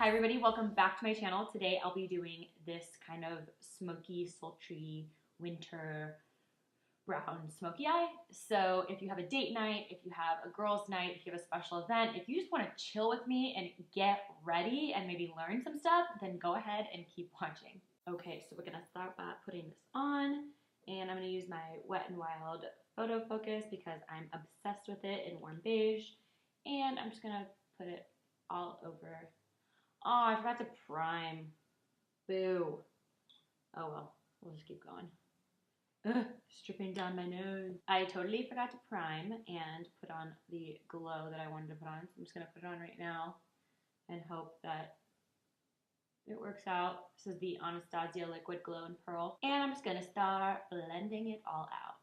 Hi everybody, welcome back to my channel. Today I'll be doing this kind of smoky, sultry, winter brown smoky eye. So if you have a date night, if you have a girls' night, if you have a special event, if you just want to chill with me and get ready and maybe learn some stuff, then go ahead and keep watching. Okay, so we're gonna start by putting this on, and I'm gonna use my Wet n Wild Photo Focus because I'm obsessed with it in warm beige, and I'm just gonna put it all over. Oh, I forgot to prime. Boo. Oh well, we'll just keep going. Ugh, it's dripping down my nose. I totally forgot to prime and put on the glow that I wanted to put on. So I'm just going to put it on right now and hope that it works out. This is the Anastasia Liquid Glow in Pearl. And I'm just going to start blending it all out.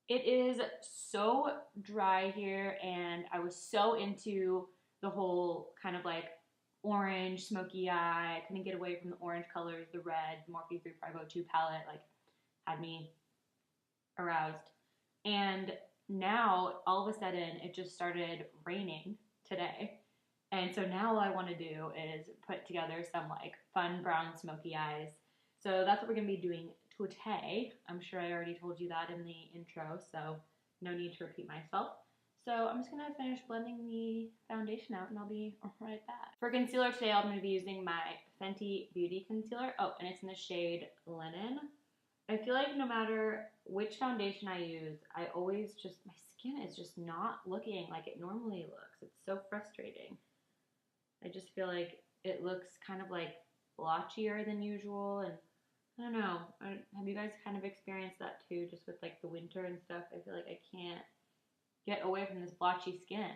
It is so dry here, and I was so into the whole kind of like orange smoky eye. I couldn't get away from the orange colors, the red, Morphe 3502 palette, like had me aroused. And now all of a sudden it just started raining today. And so now all I want to do is put together some like fun brown smoky eyes. So that's what we're going to be doing today. I'm sure I already told you that in the intro, so no need to repeat myself. So I'm just going to finish blending the foundation out and I'll be right back. For concealer today, I'm going to be using my Fenty Beauty Concealer. Oh, and it's in the shade Linen. I feel like no matter which foundation I use, I always just, my skin is just not looking like it normally looks. It's so frustrating. I just feel like it looks kind of like blotchier than usual, and I don't know. Have you guys kind of experienced that too, just with like the winter and stuff? I feel like I can't get away from this blotchy skin.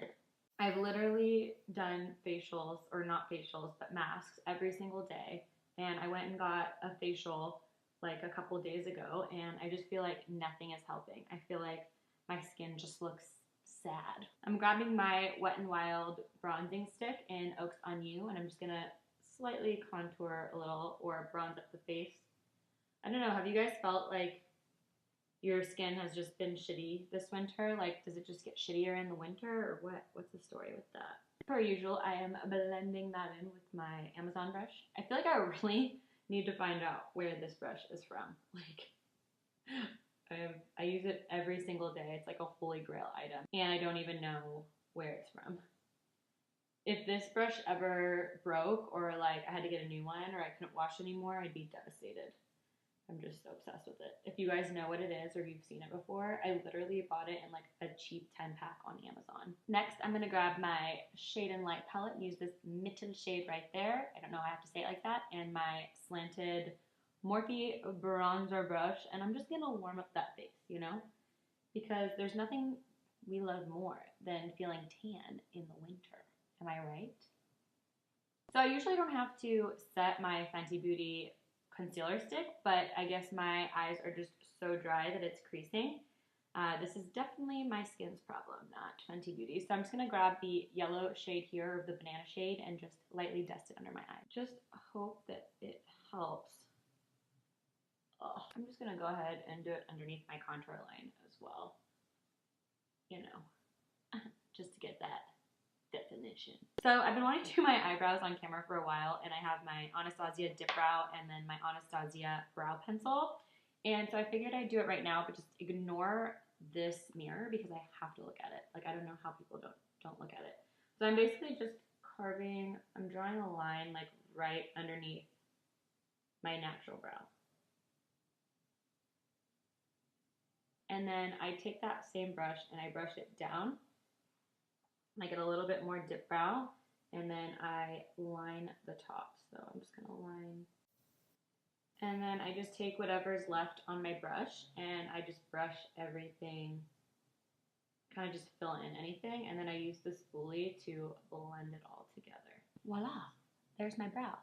I've literally done facials, or not facials, but masks every single day. And I went and got a facial like a couple days ago, and I just feel like nothing is helping. I feel like my skin just looks sad. I'm grabbing my Wet n Wild bronzing stick in Oaks on You, and I'm just gonna slightly contour a little or bronze up the face. I don't know, have you guys felt like your skin has just been shitty this winter? Like, does it just get shittier in the winter, or what? What's the story with that? Per usual, I am blending that in with my Amazon brush. I feel like I really need to find out where this brush is from. Like, I use it every single day. It's like a holy grail item, and I don't even know where it's from. If this brush ever broke, or like I had to get a new one, or I couldn't wash anymore, I'd be devastated. I'm just so obsessed with it. If you guys know what it is or you've seen it before, I literally bought it in like a cheap 10-pack on Amazon. Next, I'm going to grab my Shade and Light palette and use this Mittel shade right there. I don't know, I have to say it like that. And my slanted Morphe bronzer brush. And I'm just going to warm up that face, you know? Because there's nothing we love more than feeling tan in the winter. Am I right? So I usually don't have to set my Fenty Beauty concealer stick, but I guess my eyes are just so dry that it's creasing. This is definitely my skin's problem, not Fenty Beauty. So I'm just going to grab the yellow shade here, of the banana shade, and just lightly dust it under my eye. Just hope that it helps. Oh, I'm just going to go ahead and do it underneath my contour line as well. You know, just to get that definition. So I've been wanting to do my eyebrows on camera for a while, and I have my Anastasia Dip Brow and then my Anastasia Brow Pencil. And so I figured I'd do it right now, but just ignore this mirror because I have to look at it. Like, I don't know how people don't look at it. So I'm basically just carving, I'm drawing a line like right underneath my natural brow. And then I take that same brush and I brush it down. I get a little bit more dip brow, and then I line the top. So I'm just gonna line, and then I just take whatever's left on my brush and I just brush everything, kind of just fill in anything, and then I use the spoolie to blend it all together. Voila, there's my brow.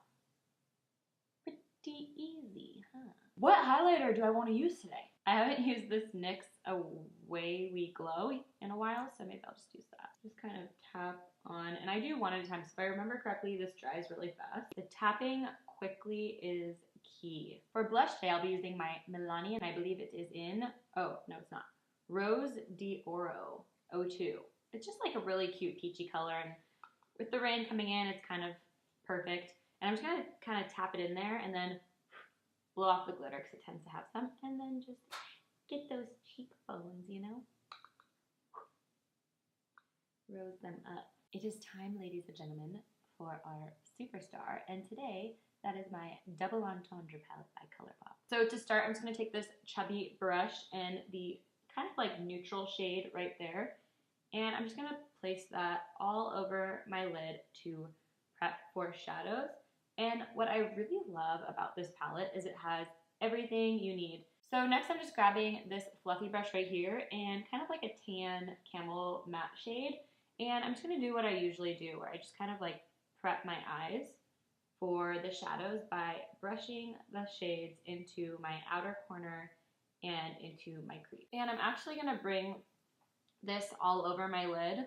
Pretty easy, huh? What highlighter do I want to use today? I haven't used this NYX Away We Glow in a while, so maybe I'll just use that. Just kind of tap on, and I do one at a time, so if I remember correctly, this dries really fast. The tapping quickly is key. For blush today, I'll be using my Milani, and I believe it is in, oh, no it's not, Rose d'Oro 02. It's just like a really cute peachy color, and with the rain coming in, it's kind of perfect. And I'm just gonna kind of tap it in there and then blow off the glitter because it tends to have some, and then just get those cheekbones, you know? Rose them up. It is time, ladies and gentlemen, for our superstar, and today that is my Double Entendre palette by ColourPop. So to start, I'm just going to take this chubby brush and the kind of like neutral shade right there, and I'm just going to place that all over my lid to prep for shadows. And what I really love about this palette is it has everything you need. So next I'm just grabbing this fluffy brush right here and kind of like a tan camel matte shade, and I'm just going to do what I usually do, where I just kind of like prep my eyes for the shadows by brushing the shades into my outer corner and into my crease. And I'm actually going to bring this all over my lid.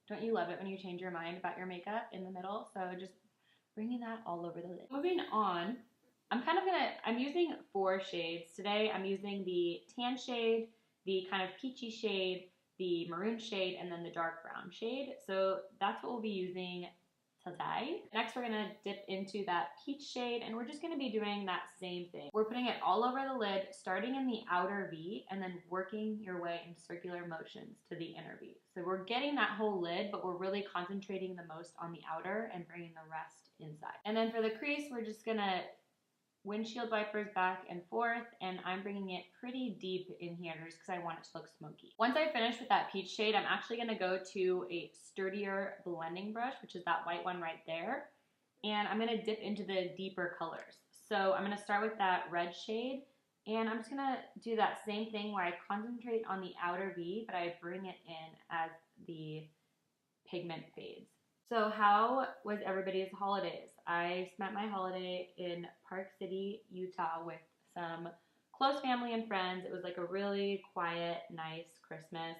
Don't you love it when you change your mind about your makeup in the middle? So just bringing that all over the lid. Moving on, I'm using 4 shades today. I'm using the tan shade, the kind of peachy shade, the maroon shade, and then the dark brown shade. So that's what we'll be using today. Next, we're gonna dip into that peach shade, and we're just gonna be doing that same thing. We're putting it all over the lid, starting in the outer V, and then working your way in circular motions to the inner V. So we're getting that whole lid, but we're really concentrating the most on the outer and bringing the rest inside. And then for the crease, we're just gonna windshield wipers back and forth, and I'm bringing it pretty deep in here just because I want it to look smoky. Once I finish with that peach shade, I'm actually going to go to a sturdier blending brush, which is that white one right there, and I'm going to dip into the deeper colors. So I'm going to start with that red shade, and I'm just going to do that same thing where I concentrate on the outer V, but I bring it in as the pigment fades. So how was everybody's holidays? I spent my holiday in Park City, Utah with some close family and friends. It was like a really quiet, nice Christmas,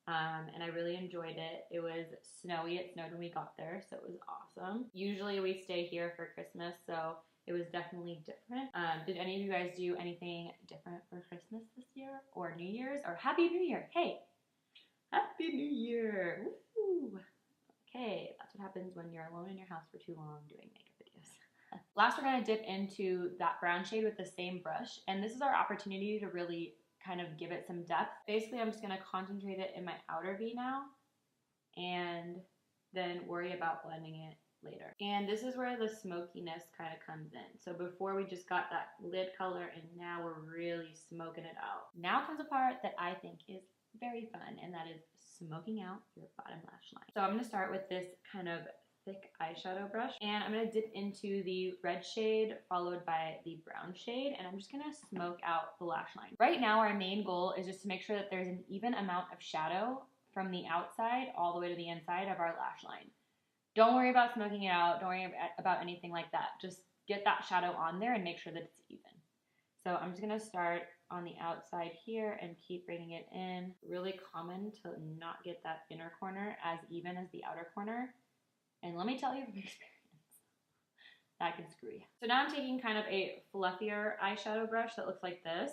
and I really enjoyed it. It was snowy. It snowed when we got there, so it was awesome. Usually we stay here for Christmas, so it was definitely different. Did any of you guys do anything different for Christmas this year or New Year's or Happy New Year? Hey, Happy New Year! Woo! Okay, that's what happens when you're alone in your house for too long doing makeup videos. Last, we're going to dip into that brown shade with the same brush, and this is our opportunity to really kind of give it some depth. Basically, I'm just going to concentrate it in my outer V now, and then worry about blending it later. And this is where the smokiness kind of comes in. So before we just got that lid color, and now we're really smoking it out. Now comes a part that I think is very fun, and that is smoking out your bottom lash line. So I'm going to start with this kind of thick eyeshadow brush, and I'm going to dip into the red shade followed by the brown shade, and I'm just going to smoke out the lash line. Right now our main goal is just to make sure that there's an even amount of shadow from the outside all the way to the inside of our lash line. Don't worry about smoking it out, don't worry about anything like that. Just get that shadow on there and make sure that it's even. So I'm just going to start on the outside here and keep bringing it in. Really common to not get that inner corner as even as the outer corner. And let me tell you from experience, that can screw you. So now I'm taking kind of a fluffier eyeshadow brush that looks like this,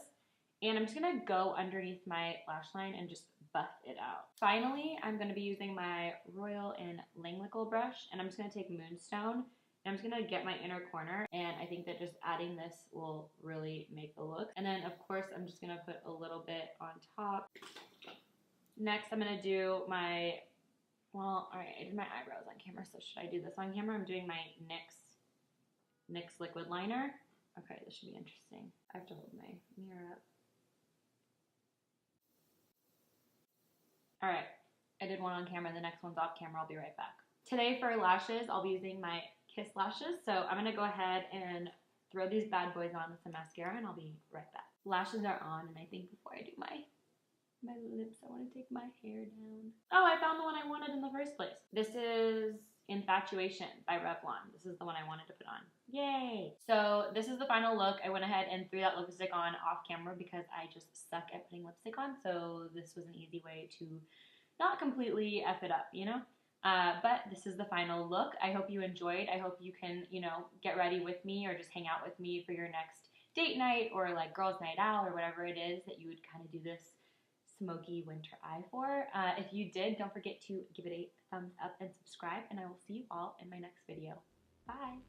and I'm just going to go underneath my lash line and just buff it out. Finally, I'm going to be using my Royal and Langnickel brush, and I'm just going to take Moonstone. I'm just going to get my inner corner, and I think that just adding this will really make the look. And then, of course, I'm just going to put a little bit on top. Next, I'm going to do my, well, all right, I did my eyebrows on camera, so should I do this on camera? I'm doing my NYX liquid liner. Okay, this should be interesting. I have to hold my mirror up. All right, I did one on camera. The next one's off camera. I'll be right back. Today for lashes, I'll be using my Kiss lashes. So I'm going to go ahead and throw these bad boys on with some mascara, and I'll be right back. Lashes are on, and I think before I do my lips, I want to take my hair down. Oh, I found the one I wanted in the first place. This is Infatuation by Revlon. This is the one I wanted to put on. Yay! So this is the final look. I went ahead and threw that lipstick on off camera because I just suck at putting lipstick on. So this was an easy way to not completely F it up, you know? But this is the final look. I hope you enjoyed. I hope you can, you know, get ready with me or just hang out with me for your next date night or like girls' night out or whatever it is that you would kind of do this smoky winter eye for. If you did, don't forget to give it a thumbs up and subscribe, and I will see you all in my next video. Bye.